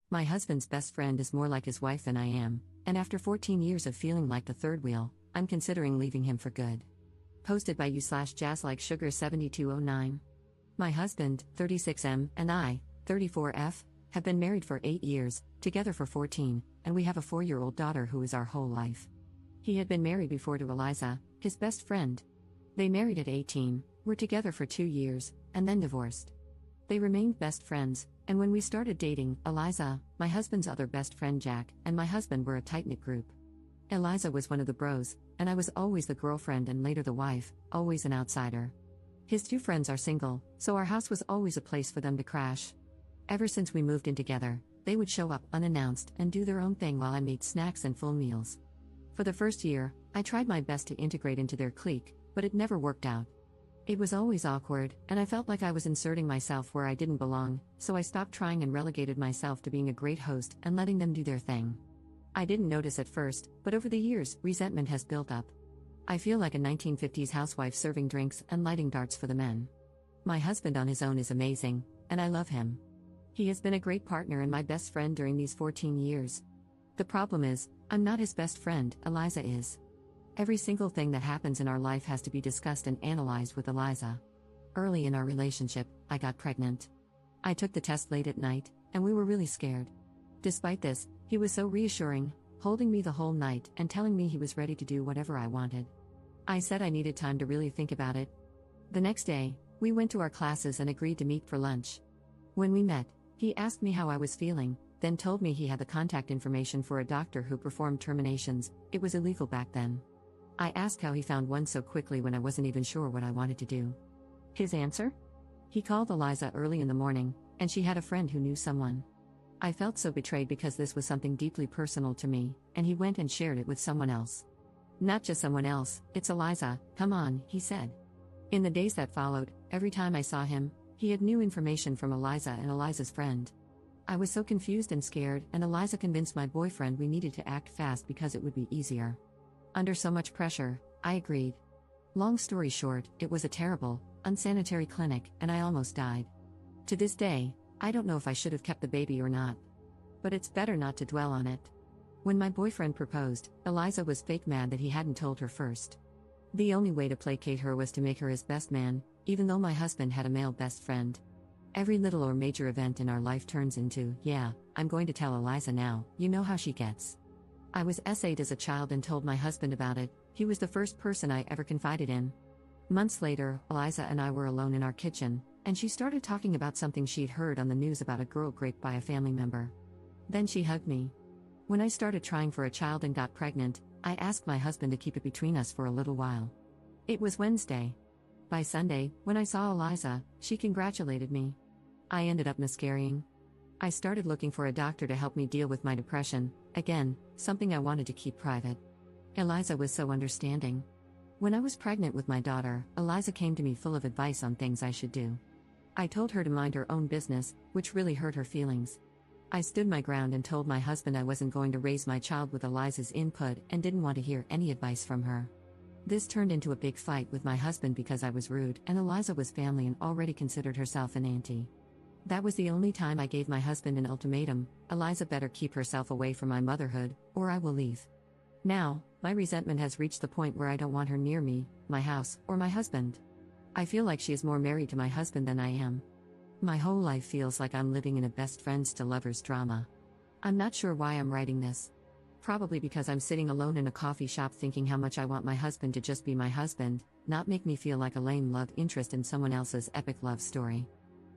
My husband's best friend is more like his wife than I am, and after 14 years of feeling like the third wheel, I'm considering leaving him for good. Posted by you/jazzlikesugar7209. My husband, 36M, and I, 34F, have been married for 8 years, together for 14, and we have a 4-year-old daughter who is our whole life. He had been married before to Eliza, his best friend. They married at 18, were together for 2 years, and then divorced. They remained best friends, and when we started dating, Eliza, my husband's other best friend Jack, and my husband were a tight-knit group. Eliza was one of the bros, and I was always the girlfriend and later the wife, always an outsider. His 2 friends are single, so our house was always a place for them to crash. Ever since we moved in together, they would show up unannounced and do their own thing while I made snacks and full meals. For the first year, I tried my best to integrate into their clique, but it never worked out. It was always awkward, and I felt like I was inserting myself where I didn't belong, so I stopped trying and relegated myself to being a great host and letting them do their thing. I didn't notice at first, but over the years, resentment has built up. I feel like a 1950s housewife serving drinks and lighting darts for the men. My husband on his own is amazing, and I love him. He has been a great partner and my best friend during these 14 years. The problem is, I'm not his best friend, Eliza is. Every single thing that happens in our life has to be discussed and analyzed with Eliza. Early in our relationship, I got pregnant. I took the test late at night, and we were really scared. Despite this, he was so reassuring, holding me the whole night and telling me he was ready to do whatever I wanted. I said I needed time to really think about it. The next day, we went to our classes and agreed to meet for lunch. When we met, he asked me how I was feeling, then told me he had the contact information for a doctor who performed terminations. It was illegal back then. I asked how he found one so quickly when I wasn't even sure what I wanted to do. His answer? He called Eliza early in the morning, and she had a friend who knew someone. I felt so betrayed because this was something deeply personal to me, and he went and shared it with someone else. Not just someone else, it's Eliza, come on, he said. In the days that followed, every time I saw him, he had new information from Eliza and Eliza's friend. I was so confused and scared, and Eliza convinced my boyfriend we needed to act fast because it would be easier. Under so much pressure, I agreed. Long story short, it was a terrible, unsanitary clinic, and I almost died. To this day, I don't know if I should have kept the baby or not. But it's better not to dwell on it. When my boyfriend proposed, Eliza was fake mad that he hadn't told her first. The only way to placate her was to make her his best man, even though my husband had a male best friend. Every little or major event in our life turns into, yeah, I'm going to tell Eliza now, you know how she gets. I was SA'd as a child and told my husband about it. He was the first person I ever confided in. Months later, Eliza and I were alone in our kitchen, and she started talking about something she'd heard on the news about a girl raped by a family member. Then she hugged me. When I started trying for a child and got pregnant, I asked my husband to keep it between us for a little while. It was Wednesday. By Sunday, when I saw Eliza, she congratulated me. I ended up miscarrying. I started looking for a doctor to help me deal with my depression, again, something I wanted to keep private. Eliza was so understanding. When I was pregnant with my daughter, Eliza came to me full of advice on things I should do. I told her to mind her own business, which really hurt her feelings. I stood my ground and told my husband I wasn't going to raise my child with Eliza's input and didn't want to hear any advice from her. This turned into a big fight with my husband because I was rude and Eliza was family and already considered herself an auntie. That was the only time I gave my husband an ultimatum: Eliza better keep herself away from my motherhood, or I will leave. Now, my resentment has reached the point where I don't want her near me, my house, or my husband. I feel like she is more married to my husband than I am. My whole life feels like I'm living in a best friends to lovers drama. I'm not sure why I'm writing this. Probably because I'm sitting alone in a coffee shop thinking how much I want my husband to just be my husband, not make me feel like a lame love interest in someone else's epic love story.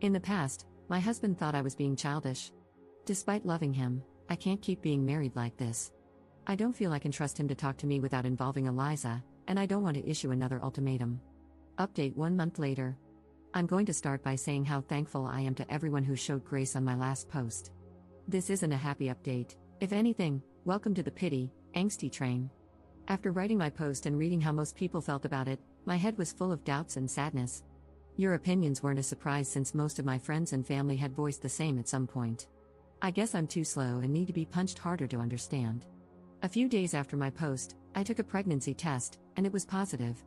In the past, my husband thought I was being childish. Despite loving him, I can't keep being married like this. I don't feel I can trust him to talk to me without involving Eliza, and I don't want to issue another ultimatum. Update 1 month later. I'm going to start by saying how thankful I am to everyone who showed grace on my last post. This isn't a happy update. If anything, welcome to the pity, angsty train. After writing my post and reading how most people felt about it, my head was full of doubts and sadness. Your opinions weren't a surprise since most of my friends and family had voiced the same at some point. I guess I'm too slow and need to be punched harder to understand. A few days after my post, I took a pregnancy test, and it was positive.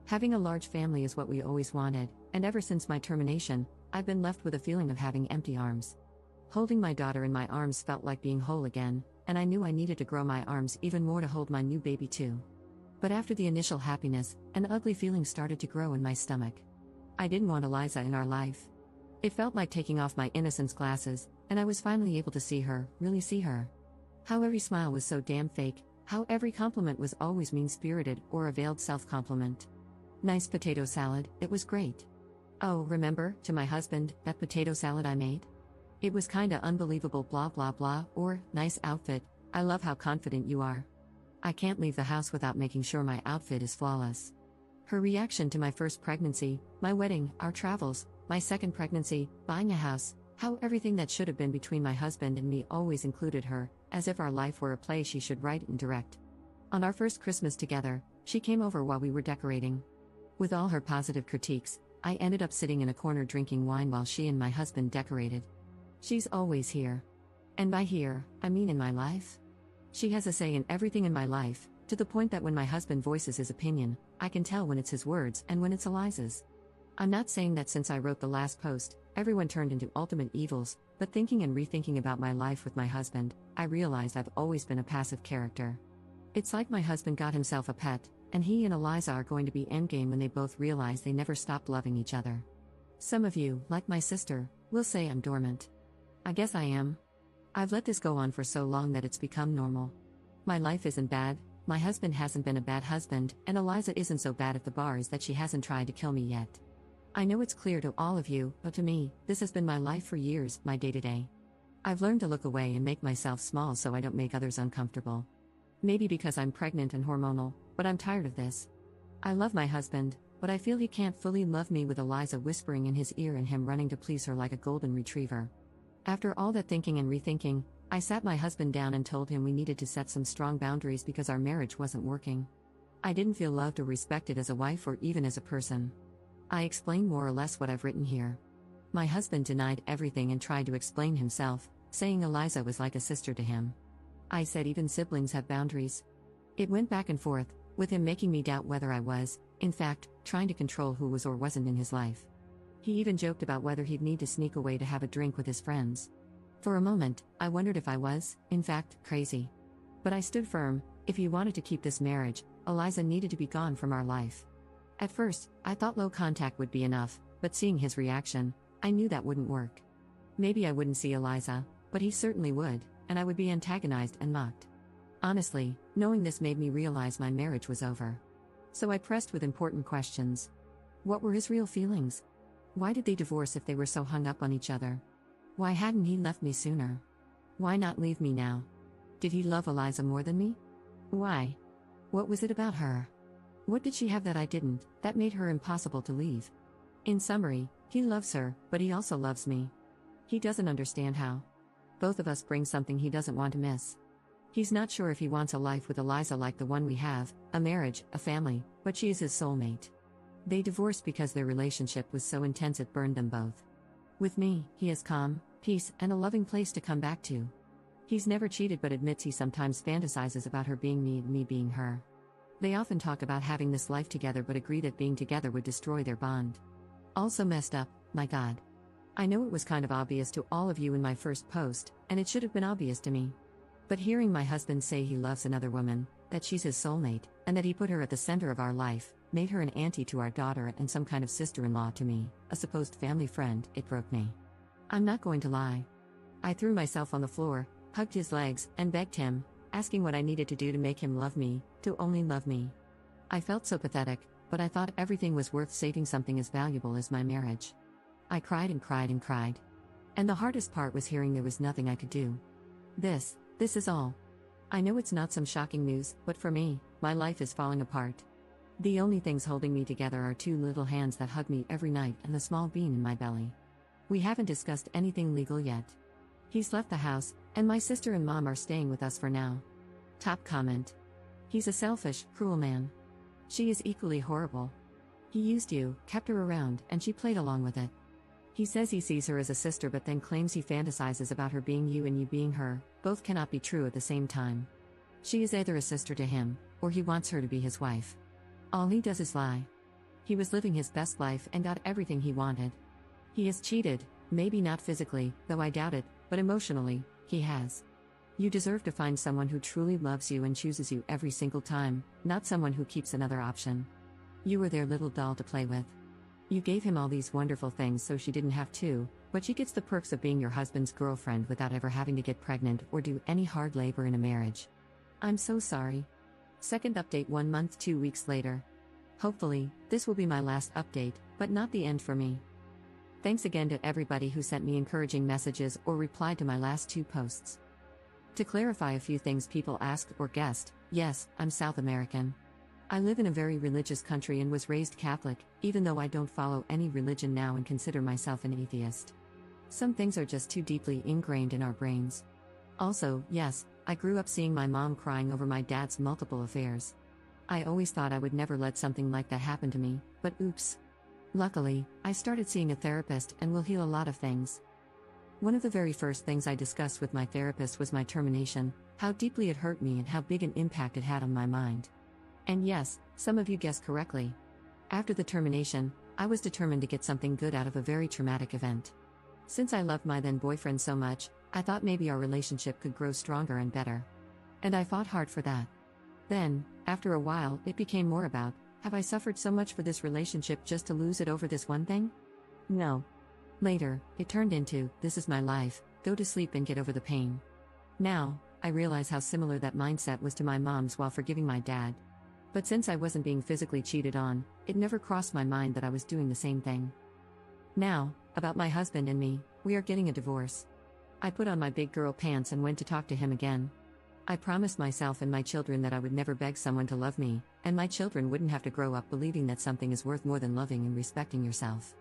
Having a large family is what we always wanted, and ever since my termination, I've been left with a feeling of having empty arms. Holding my daughter in my arms felt like being whole again, and I knew I needed to grow my arms even more to hold my new baby too. But after the initial happiness, an ugly feeling started to grow in my stomach. I didn't want Eliza in our life. It felt like taking off my innocence glasses, and I was finally able to see her, really see her. How every smile was so damn fake, how every compliment was always mean-spirited or a veiled self-compliment. Nice potato salad, it was great. Oh, remember, to my husband, that potato salad I made? It was kinda unbelievable blah blah blah, or, nice outfit, I love how confident you are. I can't leave the house without making sure my outfit is flawless. Her reaction to my first pregnancy, my wedding, our travels, my second pregnancy, buying a house, how everything that should have been between my husband and me always included her, as if our life were a play she should write and direct. On our first Christmas together, she came over while we were decorating. With all her positive critiques, I ended up sitting in a corner drinking wine while she and my husband decorated. She's always here. And by here, I mean in my life. She has a say in everything in my life, to the point that when my husband voices his opinion, I can tell when it's his words and when it's Eliza's. I'm not saying that since I wrote the last post, everyone turned into ultimate evils, but thinking and rethinking about my life with my husband, I realized I've always been a passive character. It's like my husband got himself a pet, and he and Eliza are going to be endgame when they both realize they never stopped loving each other. Some of you, like my sister, will say I'm dormant. I guess I am. I've let this go on for so long that it's become normal. My life isn't bad, my husband hasn't been a bad husband, and Eliza isn't so bad at the bars that she hasn't tried to kill me yet. I know it's clear to all of you, but to me, this has been my life for years, my day-to-day. I've learned to look away and make myself small so I don't make others uncomfortable. Maybe because I'm pregnant and hormonal, but I'm tired of this. I love my husband, but I feel he can't fully love me with Eliza whispering in his ear and him running to please her like a golden retriever. After all that thinking and rethinking, I sat my husband down and told him we needed to set some strong boundaries because our marriage wasn't working. I didn't feel loved or respected as a wife or even as a person. I explained more or less what I've written here. My husband denied everything and tried to explain himself, saying Eliza was like a sister to him. I said even siblings have boundaries. It went back and forth, with him making me doubt whether I was, in fact, trying to control who was or wasn't in his life. He even joked about whether he'd need to sneak away to have a drink with his friends. For a moment, I wondered if I was, in fact, crazy. But I stood firm. If he wanted to keep this marriage, Eliza needed to be gone from our life. At first, I thought low contact would be enough, but seeing his reaction, I knew that wouldn't work. Maybe I wouldn't see Eliza, but he certainly would, and I would be antagonized and mocked. Honestly, knowing this made me realize my marriage was over. So I pressed with important questions. What were his real feelings? Why did they divorce if they were so hung up on each other? Why hadn't he left me sooner? Why not leave me now? Did he love Eliza more than me? Why? What was it about her? What did she have that I didn't, that made her impossible to leave? In summary, he loves her, but he also loves me. He doesn't understand how. Both of us bring something he doesn't want to miss. He's not sure if he wants a life with Eliza like the one we have, a marriage, a family, but she is his soulmate. They divorced because their relationship was so intense it burned them both. With me, he has calm, peace, and a loving place to come back to. He's never cheated but admits he sometimes fantasizes about her being me and me being her. They often talk about having this life together but agree that being together would destroy their bond. Also messed up, my God. I know it was kind of obvious to all of you in my first post, and it should have been obvious to me. But hearing my husband say he loves another woman, that she's his soulmate, and that he put her at the center of our life, made her an auntie to our daughter and some kind of sister-in-law to me, a supposed family friend, it broke me. I'm not going to lie. I threw myself on the floor, hugged his legs, and begged him, asking what I needed to do to make him love me, to only love me. I felt so pathetic, but I thought everything was worth saving something as valuable as my marriage. I cried and cried and cried. And the hardest part was hearing there was nothing I could do. This is all. I know it's not some shocking news, but for me, my life is falling apart. The only things holding me together are two little hands that hug me every night and the small bean in my belly. We haven't discussed anything legal yet. He's left the house, and my sister and mom are staying with us for now. Top comment. He's a selfish, cruel man. She is equally horrible. He used you, kept her around, and she played along with it. He says he sees her as a sister but then claims he fantasizes about her being you and you being her. Both cannot be true at the same time. She is either a sister to him, or he wants her to be his wife. All he does is lie. He was living his best life and got everything he wanted. He has cheated, maybe not physically, though I doubt it, but emotionally, he has. You deserve to find someone who truly loves you and chooses you every single time, not someone who keeps another option. You were their little doll to play with. You gave him all these wonderful things so she didn't have to, but she gets the perks of being your husband's girlfriend without ever having to get pregnant or do any hard labor in a marriage. I'm so sorry. Second update 1 month 2 weeks later. Hopefully, this will be my last update, but not the end for me. Thanks again to everybody who sent me encouraging messages or replied to my last 2 posts. To clarify a few things people asked or guessed, yes, I'm South American. I live in a very religious country and was raised Catholic, even though I don't follow any religion now and consider myself an atheist. Some things are just too deeply ingrained in our brains. Also, yes, I grew up seeing my mom crying over my dad's multiple affairs. I always thought I would never let something like that happen to me, but oops. Luckily, I started seeing a therapist and will heal a lot of things. One of the very first things I discussed with my therapist was my termination, how deeply it hurt me and how big an impact it had on my mind. And yes, some of you guessed correctly. After the termination, I was determined to get something good out of a very traumatic event. Since I loved my then boyfriend so much, I thought maybe our relationship could grow stronger and better. And I fought hard for that. Then, after a while, it became more about, have I suffered so much for this relationship just to lose it over this one thing? No. Later, it turned into, this is my life, go to sleep and get over the pain. Now, I realize how similar that mindset was to my mom's while forgiving my dad. But since I wasn't being physically cheated on, it never crossed my mind that I was doing the same thing. Now, about my husband and me, we are getting a divorce. I put on my big girl pants and went to talk to him again. I promised myself and my children that I would never beg someone to love me, and my children wouldn't have to grow up believing that something is worth more than loving and respecting yourself.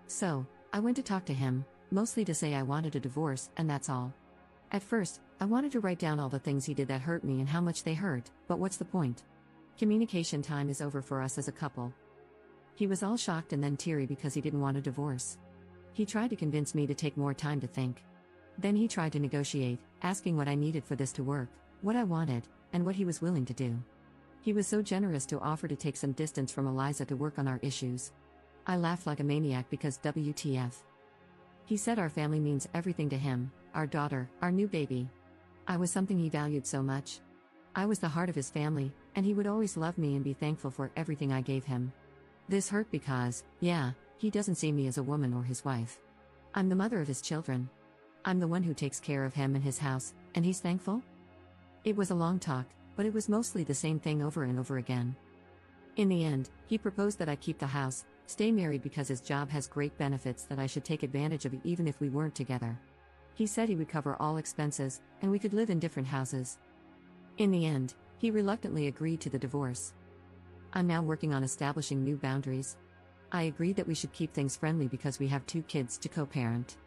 So, I went to talk to him, mostly to say I wanted a divorce, and that's all. At first, I wanted to write down all the things he did that hurt me and how much they hurt, but what's the point? Communication time is over for us as a couple. He was all shocked and then teary because he didn't want a divorce. He tried to convince me to take more time to think. Then he tried to negotiate, asking what I needed for this to work, what I wanted, and what he was willing to do. He was so generous to offer to take some distance from Eliza to work on our issues. I laughed like a maniac because WTF. He said our family means everything to him, our daughter, our new baby. I was something he valued so much. I was the heart of his family, and he would always love me and be thankful for everything I gave him. This hurt because, yeah, he doesn't see me as a woman or his wife. I'm the mother of his children. I'm the one who takes care of him and his house, and he's thankful? It was a long talk, but it was mostly the same thing over and over again. In the end, he proposed that I keep the house, stay married because his job has great benefits that I should take advantage of even if we weren't together. He said he would cover all expenses, and we could live in different houses. In the end, he reluctantly agreed to the divorce. I'm now working on establishing new boundaries. I agreed that we should keep things friendly because we have 2 kids to co-parent.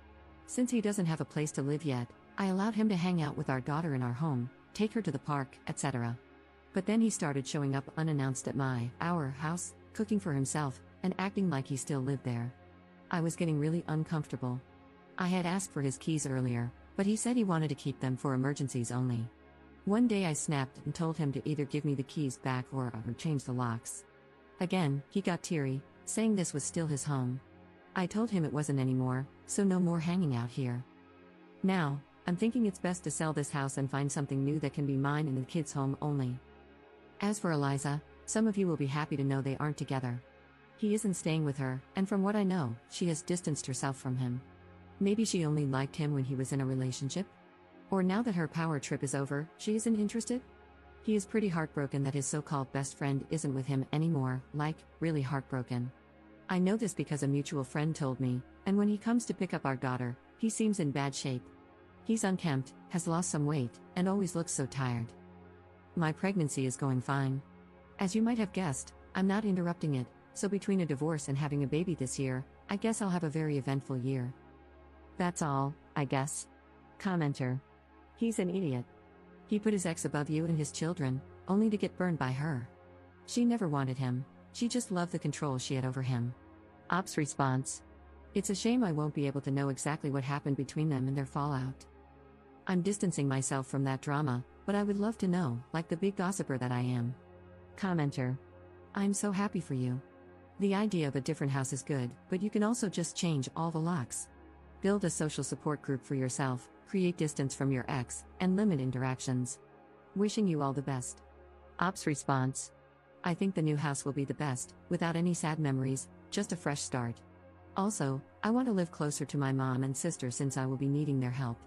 Since he doesn't have a place to live yet, I allowed him to hang out with our daughter in our home, take her to the park, etc. But then he started showing up unannounced at our house, cooking for himself, and acting like he still lived there. I was getting really uncomfortable. I had asked for his keys earlier, but he said he wanted to keep them for emergencies only. One day I snapped and told him to either give me the keys back or change the locks. Again, he got teary, saying this was still his home. I told him it wasn't anymore, so no more hanging out here. Now, I'm thinking it's best to sell this house and find something new that can be mine and the kids' home only. As for Eliza, some of you will be happy to know they aren't together. He isn't staying with her, and from what I know, she has distanced herself from him. Maybe she only liked him when he was in a relationship? Or now that her power trip is over, she isn't interested? He is pretty heartbroken that his so-called best friend isn't with him anymore, like, really heartbroken. I know this because a mutual friend told me, and when he comes to pick up our daughter, he seems in bad shape. He's unkempt, has lost some weight, and always looks so tired. My pregnancy is going fine. As you might have guessed, I'm not interrupting it, so between a divorce and having a baby this year, I guess I'll have a very eventful year. That's all, I guess. Commenter. He's an idiot. He put his ex above you and his children, only to get burned by her. She never wanted him, she just loved the control she had over him. Ops response. It's a shame I won't be able to know exactly what happened between them and their fallout. I'm distancing myself from that drama, but I would love to know, like the big gossiper that I am. Commenter. I'm so happy for you. The idea of a different house is good, but you can also just change all the locks. Build a social support group for yourself, create distance from your ex, and limit interactions. Wishing you all the best. Ops response. I think the new house will be the best, without any sad memories, just a fresh start. Also, I want to live closer to my mom and sister since I will be needing their help.